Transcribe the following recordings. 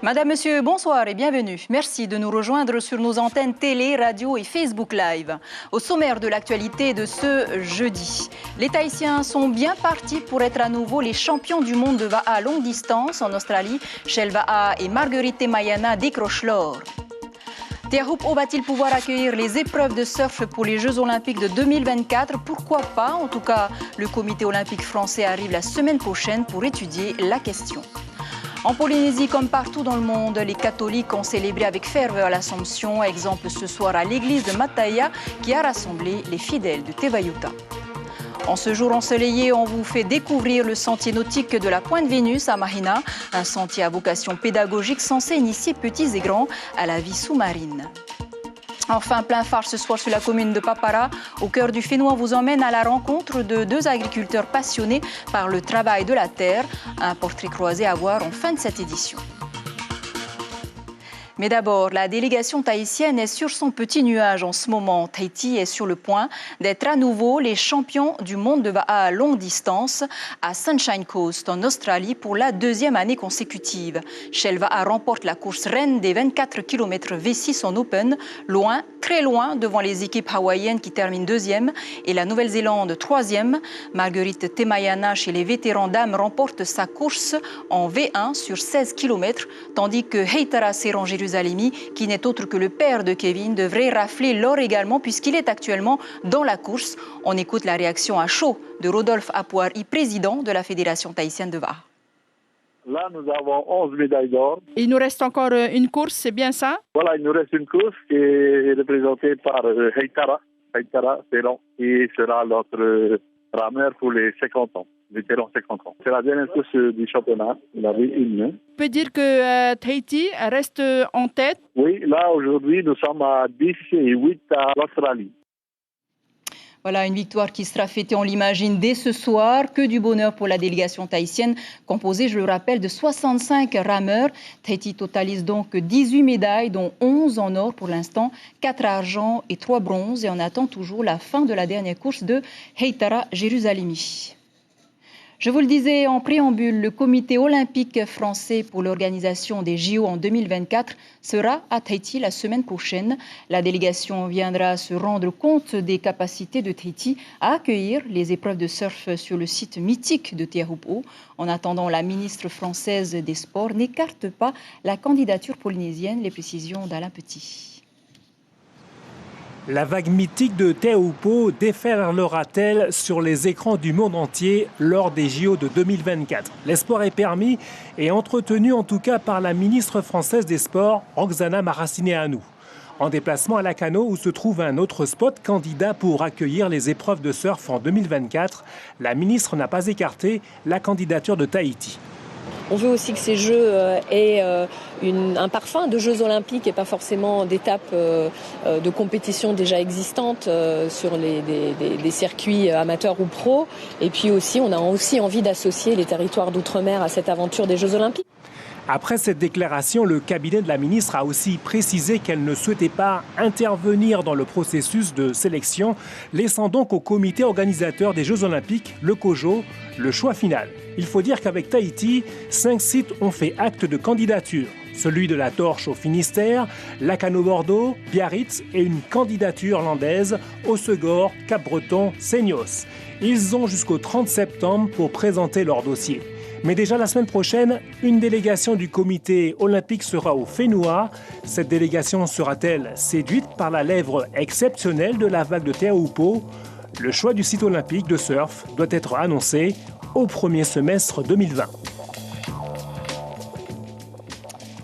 Madame, Monsieur, bonsoir et bienvenue. Merci de nous rejoindre sur nos antennes télé, radio et Facebook Live. Au sommaire de l'actualité de ce jeudi, les Tahitiens sont bien partis pour être à nouveau les champions du monde de Va'a à longue distance en Australie. Shell Va'a et Marguerite Temayana décrochent l'or. Teahup'o va-t-il pouvoir accueillir les épreuves de surf pour les Jeux Olympiques de 2024? Pourquoi pas? En tout cas, le comité olympique français arrive la semaine prochaine pour étudier la question. En Polynésie, comme partout dans le monde, les catholiques ont célébré avec ferveur l'Assomption, exemple ce soir à l'église de Mataya qui a rassemblé les fidèles de Tevayuta. En ce jour ensoleillé, on vous fait découvrir le sentier nautique de la Pointe Vénus à Mahina, un sentier à vocation pédagogique censé initier petits et grands à la vie sous-marine. Enfin, plein phare ce soir sur la commune de Papara, au cœur du Fénois, vous emmène à la rencontre de deux agriculteurs passionnés par le travail de la terre. Un portrait croisé à voir en fin de cette édition. Mais d'abord, la délégation tahitienne est sur son petit nuage en ce moment. Tahiti est sur le point d'être à nouveau les champions du monde de Va'a à longue distance à Sunshine Coast en Australie pour la deuxième année consécutive. Shell Va'a remporte la course reine des 24 km V6 en Open, loin, très loin devant les équipes hawaïennes qui terminent deuxième et la Nouvelle-Zélande troisième. Marguerite Temayana chez les vétérans dames remporte sa course en V1 sur 16 km, tandis que Heitara Serang-Jérusalemi, qui n'est autre que le père de Kevin, devrait rafler l'or également puisqu'il est actuellement dans la course. On écoute la réaction à chaud de Rodolphe Apuari, président de la Fédération tahitienne de Va'a. Là, nous avons 11 médailles d'or. Il nous reste encore une course, c'est bien ça? Voilà, il nous reste une course qui est représentée par Heitara Serang, qui sera notre rameur pour les 50 ans. Vétéran 50 ans. C'est la dernière course du championnat. Il avait une. On peut dire que Tahiti reste en tête? Oui, là, aujourd'hui, nous sommes à 10 et 8 à l'Australie. Voilà, une victoire qui sera fêtée, on l'imagine, dès ce soir. Que du bonheur pour la délégation tahitienne, composée, je le rappelle, de 65 rameurs. Tahiti totalise donc 18 médailles, dont 11 en or pour l'instant, 4 argent et 3 bronzes. Et on attend toujours la fin de la dernière course de Heitara Jérusalemi. Je vous le disais en préambule, le comité olympique français pour l'organisation des JO en 2024 sera à Tahiti la semaine prochaine. La délégation viendra se rendre compte des capacités de Tahiti à accueillir les épreuves de surf sur le site mythique de Teahup'o. En attendant, la ministre française des Sports n'écarte pas la candidature polynésienne. Les précisions d'Alain Petit. La vague mythique de Teahup'o déferlera-t-elle sur les écrans du monde entier lors des JO de 2024? L'espoir est permis et entretenu en tout cas par la ministre française des Sports, Roxana Maracineanu. En déplacement à Lacano où se trouve un autre spot candidat pour accueillir les épreuves de surf en 2024, la ministre n'a pas écarté la candidature de Tahiti. On veut aussi que ces Jeux aient un parfum de Jeux olympiques et pas forcément d'étapes de compétition déjà existantes sur des circuits amateurs ou pros. Et puis aussi, on a aussi envie d'associer les territoires d'outre-mer à cette aventure des Jeux olympiques. Après cette déclaration, le cabinet de la ministre a aussi précisé qu'elle ne souhaitait pas intervenir dans le processus de sélection, laissant donc au comité organisateur des Jeux Olympiques, le COJO, le choix final. Il faut dire qu'avec Tahiti, 5 sites ont fait acte de candidature. Celui de la Torche au Finistère, Lacano-Bordeaux, Biarritz et une candidature landaise, Hossegor, Cap-Breton, Seignos. Ils ont jusqu'au 30 septembre pour présenter leur dossier. Mais déjà la semaine prochaine, une délégation du comité olympique sera au Fénois. Cette délégation sera-t-elle séduite par la lèvre exceptionnelle de la vague de Teahup'o? Le choix du site olympique de surf doit être annoncé au premier semestre 2020.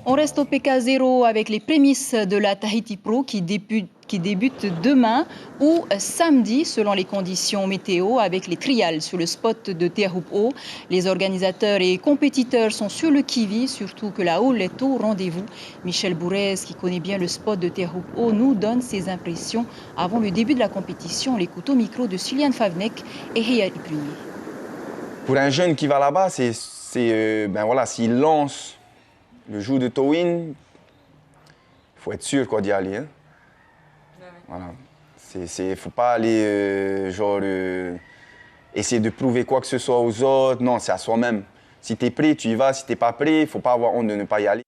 On reste au PK0 avec les prémices de la Tahiti Pro qui débute demain ou samedi selon les conditions météo avec les trials sur le spot de Teahup'o. Les organisateurs et compétiteurs sont sur le qui-vive, surtout que la houle est au rendez-vous. Michel Bourrez, qui connaît bien le spot de Teahup'o, nous donne ses impressions avant le début de la compétition. On l'écoute au micro de Suliane Favnek et Héa Ibruni. Pour un jeune qui va là-bas, s'il lance le jour de Towin, il faut être sûr d'y aller. Hein. Voilà. Il ne faut pas aller essayer de prouver quoi que ce soit aux autres. Non, c'est à soi-même. Si tu es prêt, tu y vas. Si tu n'es pas prêt, il ne faut pas avoir honte de ne pas y aller.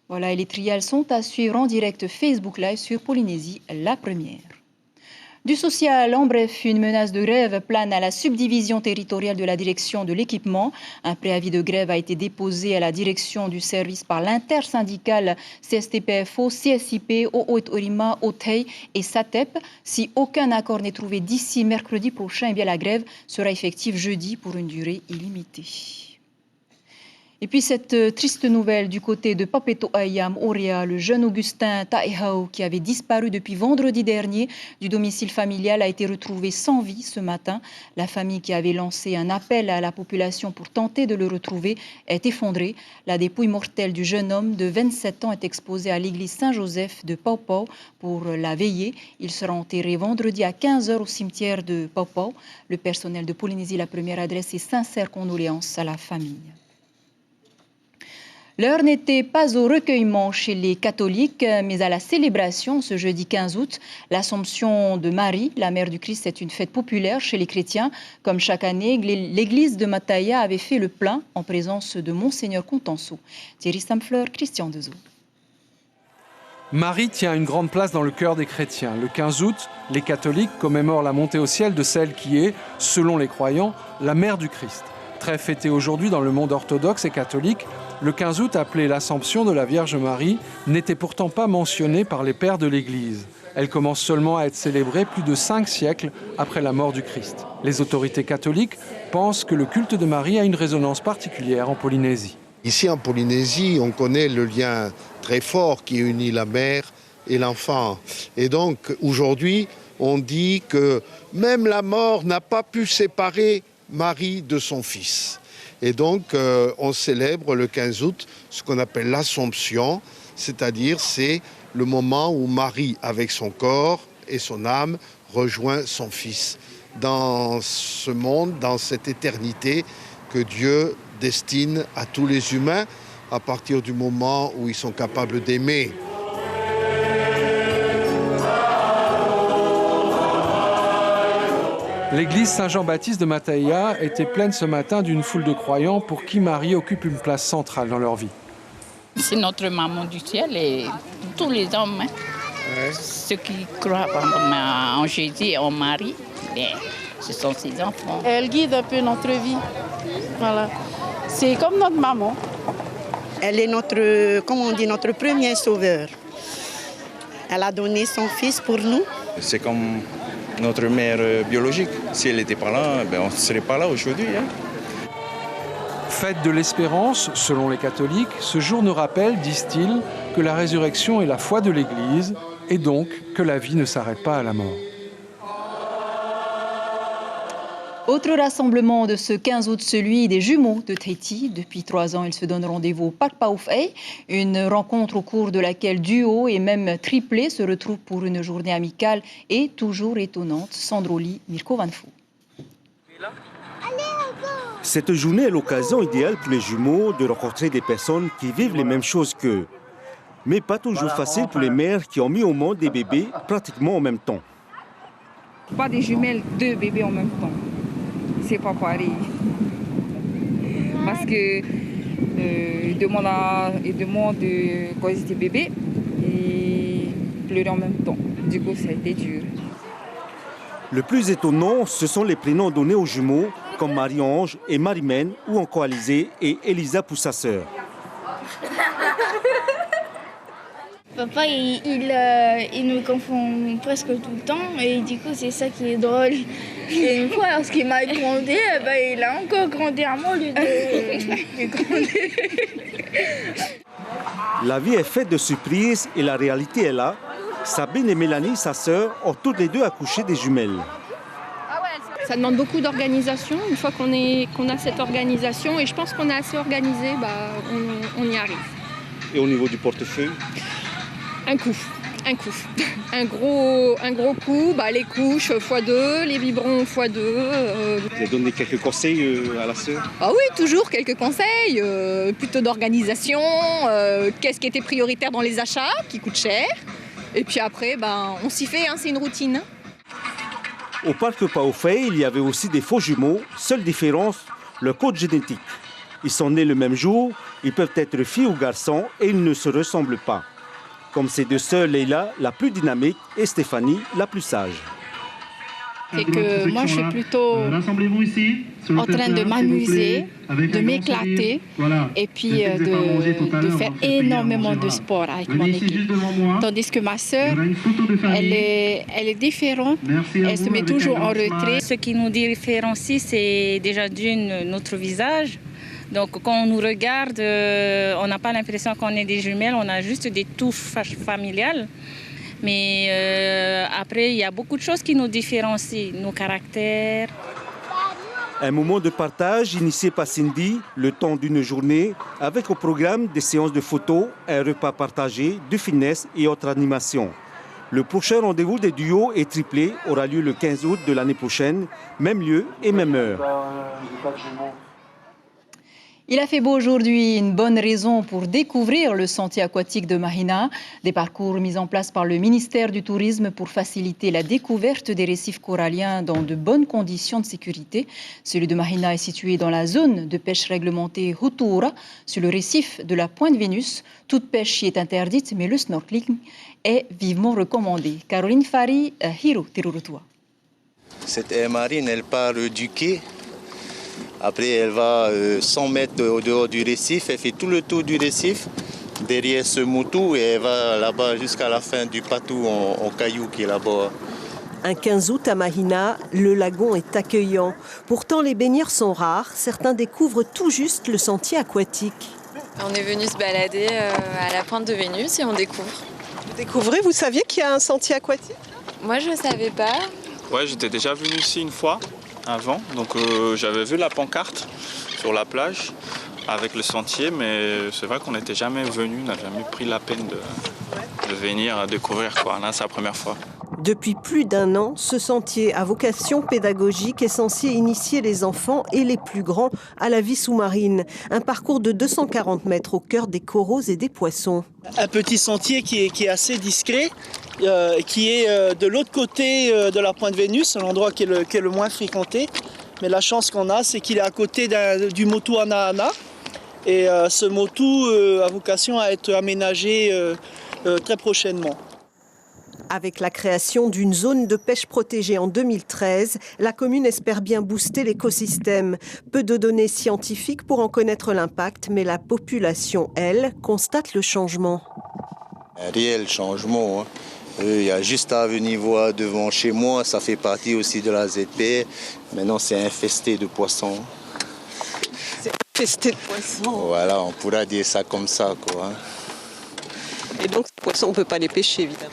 Voilà, et les trials sont à suivre en direct Facebook Live sur Polynésie, la première. Du social, en bref, une menace de grève plane à la subdivision territoriale de la direction de l'équipement. Un préavis de grève a été déposé à la direction du service par l'intersyndicale CSTPFO, CSIP, O'Oit-Orima, Otei et SATEP. Si aucun accord n'est trouvé d'ici mercredi prochain, eh bien la grève sera effective jeudi pour une durée illimitée. Et puis cette triste nouvelle du côté de Papeto Ayam, Oria, le jeune Augustin Taehao qui avait disparu depuis vendredi dernier du domicile familial a été retrouvé sans vie ce matin. La famille qui avait lancé un appel à la population pour tenter de le retrouver est effondrée. La dépouille mortelle du jeune homme de 27 ans est exposée à l'église Saint-Joseph de Paupau pour la veillée. Il sera enterré vendredi à 15h au cimetière de Paupau. Le personnel de Polynésie la première adresse ses sincères condoléances à la famille. L'heure n'était pas au recueillement chez les catholiques, mais à la célébration ce jeudi 15 août. L'Assomption de Marie, la mère du Christ, est une fête populaire chez les chrétiens. Comme chaque année, l'église de Mataya avait fait le plein en présence de Monseigneur Contenso. Thierry Stamfleur, Christian Dezo. Marie tient une grande place dans le cœur des chrétiens. Le 15 août, les catholiques commémorent la montée au ciel de celle qui est, selon les croyants, la mère du Christ. Très fêtée aujourd'hui dans le monde orthodoxe et catholique, le 15 août, appelé l'Assomption de la Vierge Marie, n'était pourtant pas mentionné par les pères de l'Église. Elle commence seulement à être célébrée plus de 5 siècles après la mort du Christ. Les autorités catholiques pensent que le culte de Marie a une résonance particulière en Polynésie. Ici en Polynésie, on connaît le lien très fort qui unit la mère et l'enfant. Et donc aujourd'hui, on dit que même la mort n'a pas pu séparer Marie de son fils. Et donc, on célèbre le 15 août ce qu'on appelle l'Assomption, c'est-à-dire c'est le moment où Marie, avec son corps et son âme, rejoint son fils dans ce monde, dans cette éternité que Dieu destine à tous les humains à partir du moment où ils sont capables d'aimer. L'église Saint-Jean-Baptiste de Mataya était pleine ce matin d'une foule de croyants pour qui Marie occupe une place centrale dans leur vie. C'est notre maman du ciel et tous les hommes, ceux qui croient en Jésus et en Marie, ce sont ses enfants. Elle guide un peu notre vie. Voilà. C'est comme notre maman. Elle est notre, comme on dit, notre premier sauveur. Elle a donné son fils pour nous. C'est comme notre mère biologique. Si elle n'était pas là, on ne serait pas là aujourd'hui. Fête de l'espérance, selon les catholiques, ce jour nous rappelle, disent-ils, que la résurrection est la foi de l'Église et donc que la vie ne s'arrête pas à la mort. Autre rassemblement de ce 15 août, celui des jumeaux de Tahiti. Depuis 3 ans, ils se donnent rendez-vous au Parc Paufei, une rencontre au cours de laquelle duo et même triplé se retrouvent pour une journée amicale et toujours étonnante. Sandroli, Mirko Vanfou. Cette journée est l'occasion idéale pour les jumeaux de rencontrer des personnes qui vivent les mêmes choses qu'eux. Mais pas toujours facile pour les mères qui ont mis au monde des bébés pratiquement en même temps. Pas des jumelles, 2 bébés en même temps. C'est pas pareil. Parce que ils demandent quand ils étaient bébés et pleuraient en même temps. Du coup, ça a été dur. Le plus étonnant, ce sont les prénoms donnés aux jumeaux, comme Marie-Ange et Marie-Mène, ou encore Alizé et Elisa pour sa sœur. Papa, il nous confond presque tout le temps et du coup, c'est ça qui est drôle. Et une fois, lorsqu'il m'a grondé, il a encore grondé à moi au lieu de gronder. La vie est faite de surprises et la réalité est là. Sabine et Mélanie, sa sœur, ont toutes les deux accouché des jumelles. Ça demande beaucoup d'organisation. Une fois qu'on a cette organisation, et je pense qu'on est assez organisé, on y arrive. Et au niveau du portefeuille? Un coup. Un gros coup, les couches x2, les biberons x2. Vous avez donné quelques conseils à la sœur? Ah oui, toujours quelques conseils, plutôt d'organisation, qu'est-ce qui était prioritaire dans les achats, qui coûte cher. Et puis après, on s'y fait, c'est une routine. Au parc Paufei, il y avait aussi des faux jumeaux. Seule différence, le code génétique. Ils sont nés le même jour, ils peuvent être filles ou garçons et ils ne se ressemblent pas. Comme ces deux sœurs, Leila, la plus dynamique, et Stéphanie, la plus sage. C'est que moi, je suis plutôt en train de m'amuser, de m'éclater et puis de faire énormément de sport avec mon équipe. Tandis que ma sœur, elle est différente, elle se met toujours en retrait. Ce qui nous différencie, c'est déjà notre visage. Donc quand on nous regarde, on n'a pas l'impression qu'on est des jumelles, on a juste des touches familiales. Mais après, il y a beaucoup de choses qui nous différencient, nos caractères. Un moment de partage initié par Cindy, le temps d'une journée, avec au programme des séances de photos, un repas partagé, de finesse et autres animations. Le prochain rendez-vous des duos et triplés aura lieu le 15 août de l'année prochaine, même lieu et même heure. Il a fait beau aujourd'hui, une bonne raison pour découvrir le sentier aquatique de Mahina. Des parcours mis en place par le ministère du Tourisme pour faciliter la découverte des récifs coralliens dans de bonnes conditions de sécurité. Celui de Mahina est situé dans la zone de pêche réglementée Hutura, sur le récif de la Pointe Vénus. Toute pêche y est interdite, mais le snorkeling est vivement recommandé. Caroline Fari, Hiro Tirurutua. Cette aire marine, elle part du quai. Après, elle va 100 mètres au dehors du récif, elle fait tout le tour du récif, derrière ce moutou, et elle va là-bas jusqu'à la fin du patou en caillou qui est là-bas. Un 15 août à Mahina, le lagon est accueillant. Pourtant, les baigneurs sont rares. Certains découvrent tout juste le sentier aquatique. On est venu se balader à la Pointe de Vénus et on découvre. Vous découvrez, vous saviez qu'il y a un sentier aquatique? Moi, je ne savais pas. Ouais, j'étais déjà venu ici une fois. Avant, donc j'avais vu la pancarte sur la plage avec le sentier, mais c'est vrai qu'on n'était jamais venu, on n'a jamais pris la peine de venir découvrir quoi. Là, c'est la première fois. Depuis plus d'un an, ce sentier à vocation pédagogique est censé initier les enfants et les plus grands à la vie sous-marine. Un parcours de 240 mètres au cœur des coraux et des poissons. Un petit sentier qui est assez discret, qui est de l'autre côté de la Pointe Vénus, un endroit qui est le moins fréquenté. Mais la chance qu'on a, c'est qu'il est à côté du motu Anahana. Et ce motu a vocation à être aménagé très prochainement. Avec la création d'une zone de pêche protégée en 2013, la commune espère bien booster l'écosystème. Peu de données scientifiques pour en connaître l'impact, mais la population, elle, constate le changement. Un réel changement. Il y a juste à venir voir devant chez moi, ça fait partie aussi de la ZP. Maintenant, c'est infesté de poissons. C'est infesté de poissons. Voilà, on pourra dire ça comme ça, quoi. Et donc, ces poissons, on ne peut pas les pêcher, évidemment.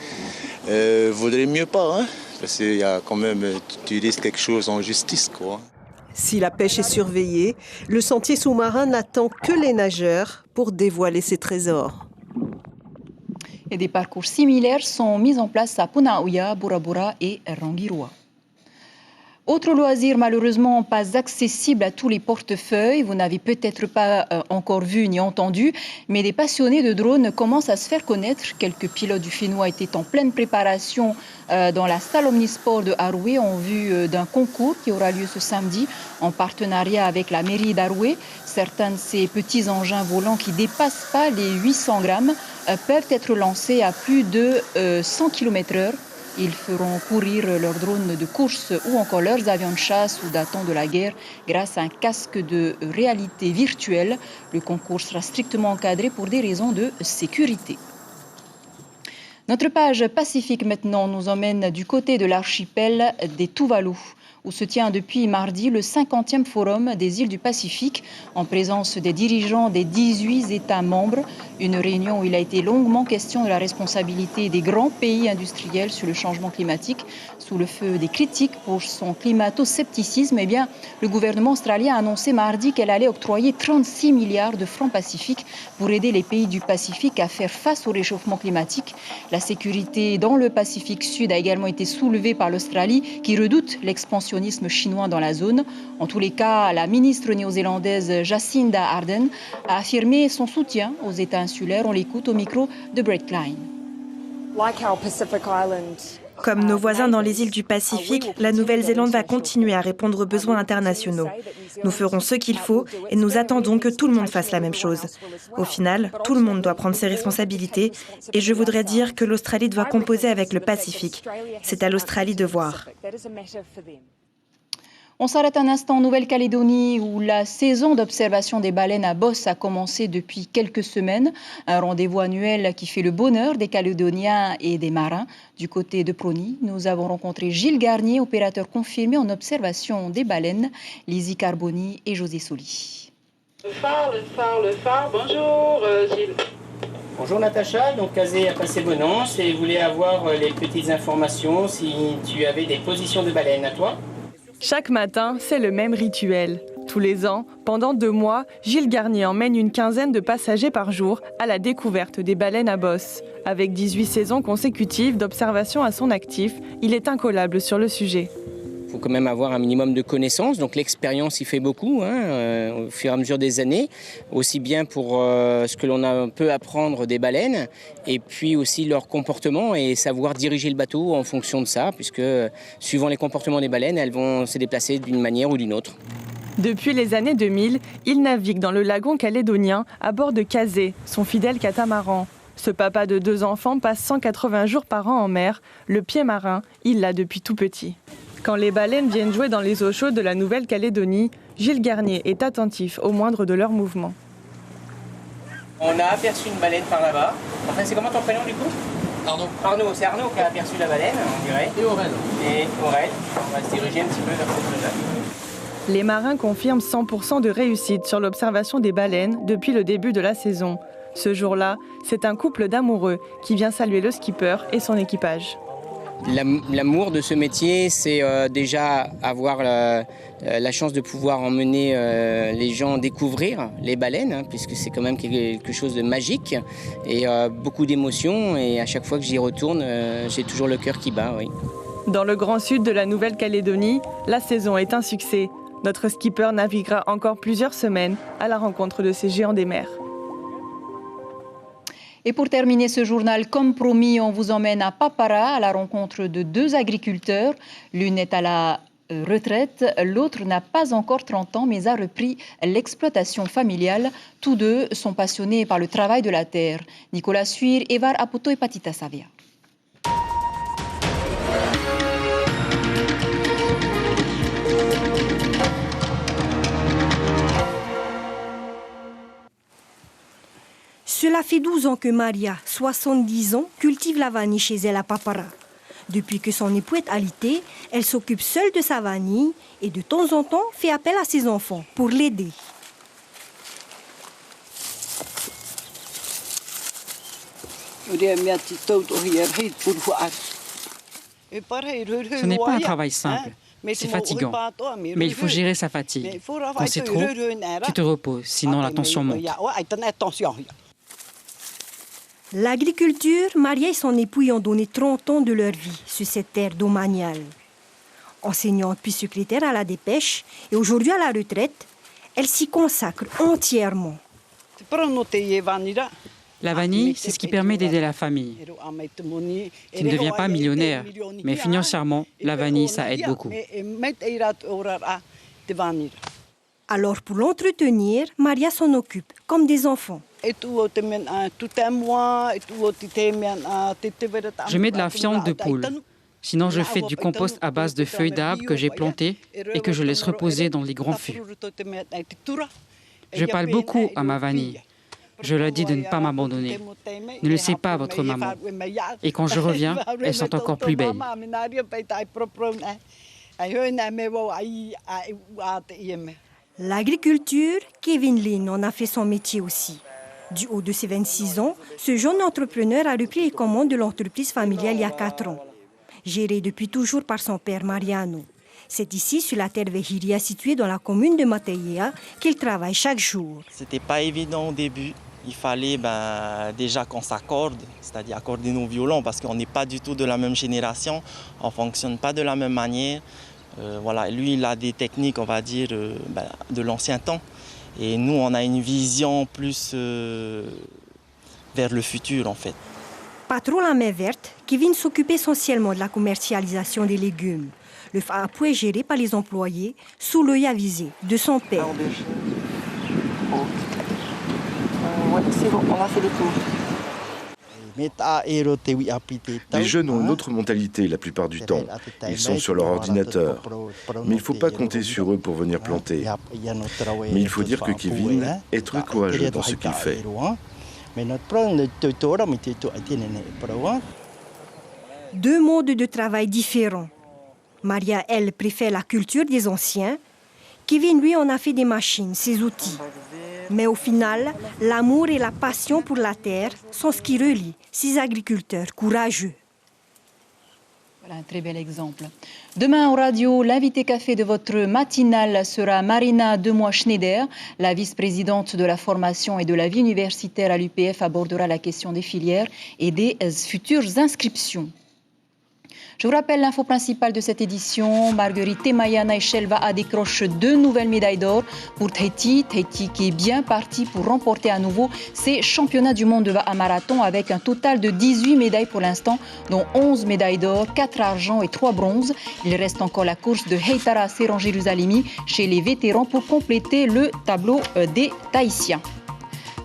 Vaudrait mieux pas, hein, parce qu'il y a quand même, tu risques quelque chose en justice, quoi. Si la pêche est surveillée, le sentier sous-marin n'attend que les nageurs pour dévoiler ses trésors. Et des parcours similaires sont mis en place à Punaouia, Burabura et Rangirua. Autre loisir malheureusement pas accessible à tous les portefeuilles, vous n'avez peut-être pas encore vu ni entendu, mais des passionnés de drones commencent à se faire connaître. Quelques pilotes du Fénois étaient en pleine préparation dans la salle Omnisport de Haroué en vue d'un concours qui aura lieu ce samedi en partenariat avec la mairie d'Haroué. Certains de ces petits engins volants qui ne dépassent pas les 800 grammes peuvent être lancés à plus de 100 km/h. Ils feront courir leurs drones de course ou encore leurs avions de chasse ou datant de la guerre grâce à un casque de réalité virtuelle. Le concours sera strictement encadré pour des raisons de sécurité. Notre page Pacifique maintenant nous emmène du côté de l'archipel des Tuvalu, où se tient depuis mardi le 50e forum des îles du Pacifique en présence des dirigeants des 18 États membres. Une réunion où il a été longuement question de la responsabilité des grands pays industriels sur le changement climatique. Sous le feu des critiques pour son climato-scepticisme, le gouvernement australien a annoncé mardi qu'elle allait octroyer 36 milliards de francs pacifiques pour aider les pays du Pacifique à faire face au réchauffement climatique. La sécurité dans le Pacifique Sud a également été soulevée par l'Australie qui redoute l'expansionnisme chinois dans la zone. En tous les cas, la ministre néo-zélandaise Jacinda Ardern a affirmé son soutien aux États insulaires. On l'écoute au micro de Brett Klein. Comme nos voisins dans les îles du Pacifique, la Nouvelle-Zélande va continuer à répondre aux besoins internationaux. Nous ferons ce qu'il faut et nous attendons que tout le monde fasse la même chose. Au final, tout le monde doit prendre ses responsabilités et je voudrais dire que l'Australie doit composer avec le Pacifique. C'est à l'Australie de voir. On s'arrête un instant en Nouvelle-Calédonie où la saison d'observation des baleines à bosse a commencé depuis quelques semaines. Un rendez-vous annuel qui fait le bonheur des Calédoniens et des marins. Du côté de Prony, nous avons rencontré Gilles Garnier, opérateur confirmé en observation des baleines, Lizzie Carboni et José Soli. Le phare, bonjour Gilles. Bonjour Natacha, donc Kazé a passé Bonance et voulait avoir les petites informations si tu avais des positions de baleines à toi. Chaque matin, c'est le même rituel. Tous les ans, pendant 2 mois, Gilles Garnier emmène une quinzaine de passagers par jour à la découverte des baleines à bosse. Avec 18 saisons consécutives d'observation à son actif, il est incollable sur le sujet. Il faut quand même avoir un minimum de connaissances, donc l'expérience y fait beaucoup au fur et à mesure des années, aussi bien pour ce que l'on peut apprendre des baleines, et puis aussi leur comportement et savoir diriger le bateau en fonction de ça, puisque suivant les comportements des baleines, elles vont se déplacer d'une manière ou d'une autre. Depuis les années 2000, il navigue dans le lagon calédonien à bord de Kazé, son fidèle catamaran. Ce papa de 2 enfants passe 180 jours par an en mer. Le pied marin, il l'a depuis tout petit. Quand les baleines viennent jouer dans les eaux chaudes de la Nouvelle-Calédonie, Gilles Garnier est attentif au moindre de leurs mouvements. On a aperçu une baleine par là-bas. Enfin, c'est comment ton prénom du coup ? Arnaud. Arnaud, c'est Arnaud qui a aperçu la baleine, on dirait. Et Aurel. On va se diriger un petit peu vers cette zone-là. Les marins confirment 100% de réussite sur l'observation des baleines depuis le début de la saison. Ce jour-là, c'est un couple d'amoureux qui vient saluer le skipper et son équipage. L'amour de ce métier, c'est déjà avoir la chance de pouvoir emmener les gens découvrir les baleines, puisque c'est quand même quelque chose de magique et beaucoup d'émotions. Et à chaque fois que j'y retourne, j'ai toujours le cœur qui bat. Oui. Dans le grand sud de la Nouvelle-Calédonie, la saison est un succès. Notre skipper naviguera encore plusieurs semaines à la rencontre de ces géants des mers. Et pour terminer ce journal, comme promis, on vous emmène à Papara à la rencontre de 2 agriculteurs. L'une est à la retraite, l'autre n'a pas encore 30 ans mais a repris l'exploitation familiale. Tous 2 sont passionnés par le travail de la terre. Nicolas Suir, Evar Apoto et Patita Savia. Cela fait 12 ans que Maria, 70 ans, cultive la vanille chez elle à Papara. Depuis que son époux est alité, elle s'occupe seule de sa vanille et de temps en temps fait appel à ses enfants pour l'aider. Ce n'est pas un travail simple. C'est fatigant, mais il faut gérer sa fatigue. Quand c'est trop, tu te reposes, sinon la tension monte. L'agriculture, Maria et son époux y ont donné 30 ans de leur vie sur cette terre domaniale. Enseignante puis secrétaire à la dépêche et aujourd'hui à la retraite, elle s'y consacre entièrement. La vanille, c'est ce qui permet d'aider la famille. Tu ne deviens pas millionnaire, mais financièrement, la vanille, ça aide beaucoup. Alors pour l'entretenir, Maria s'en occupe comme des enfants. Je mets de la fiente de poule. Sinon, je fais du compost à base de feuilles d'arbres que j'ai plantées et que je laisse reposer dans les grands fûts. Je parle beaucoup à ma vanille. Je leur dis de ne pas m'abandonner. Ne laissez pas votre maman. Et quand je reviens, elles sont encore plus belles. L'agriculture, Kevin Lynn en a fait son métier aussi. Du haut de ses 26 ans, ce jeune entrepreneur a repris les commandes de l'entreprise familiale il y a 4 ans. Gérée depuis toujours par son père Mariano. C'est ici, sur la terre Vehiria, située dans la commune de Mateyea, qu'il travaille chaque jour. C'était pas évident au début. Il fallait déjà qu'on s'accorde, c'est-à-dire accorder nos violons, parce qu'on n'est pas du tout de la même génération, on ne fonctionne pas de la même manière. Voilà. Lui, il a des techniques, on va dire, de l'ancien temps. Et nous, on a une vision plus vers le futur, en fait. Pas trop la main verte, Kevin s'occupe essentiellement de la commercialisation des légumes. Le FAAPO est géré par les employés sous l'œil avisé de son père. C'est bon, on a fait les tours. Les jeunes ont une autre mentalité la plupart du temps. Ils sont sur leur ordinateur. Mais il ne faut pas compter sur eux pour venir planter. Mais il faut dire que Kevin est très courageux dans ce qu'il fait. Deux modes de travail différents. Maria, elle, préfère la culture des anciens. Kevin, lui, en a fait des machines, ses outils. Mais au final, l'amour et la passion pour la terre sont ce qui relie ces agriculteurs courageux. Voilà un très bel exemple. Demain en radio, l'invité café de votre matinale sera Marina Demoy-Schneider. La vice-présidente de la formation et de la vie universitaire à l'UPF abordera la question des filières et des futures inscriptions. Je vous rappelle l'info principale de cette édition. Marguerite Temayana et Shelva décrochent 2 nouvelles médailles d'or pour Tahiti. Tahiti qui est bien parti pour remporter à nouveau ces championnats du monde à marathon avec un total de 18 médailles pour l'instant, dont 11 médailles d'or, 4 argent et 3 bronzes. Il reste encore la course de Heitara Serangi-Jérusalemi chez les vétérans pour compléter le tableau des Tahitiens.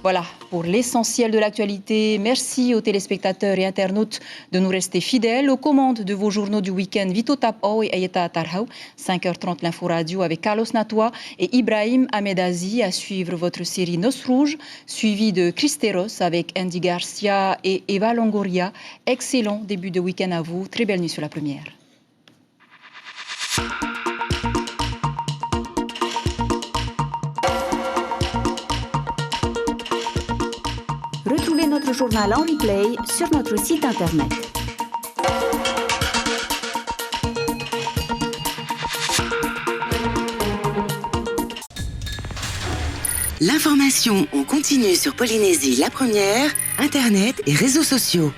Voilà pour l'essentiel de l'actualité. Merci aux téléspectateurs et internautes de nous rester fidèles. Aux commandes de vos journaux du week-end, Vito Tapao et Ayeta Tarhau. 5h30 l'info radio avec Carlos Natois et Ibrahim Ahmedazi. À suivre votre série Noces Rouges, suivie de Cristeros avec Andy Garcia et Eva Longoria. Excellent début de week-end à vous. Très belle nuit sur la première. Retrouvez notre journal en replay sur notre site internet. L'information en continu sur Polynésie la première, Internet et réseaux sociaux.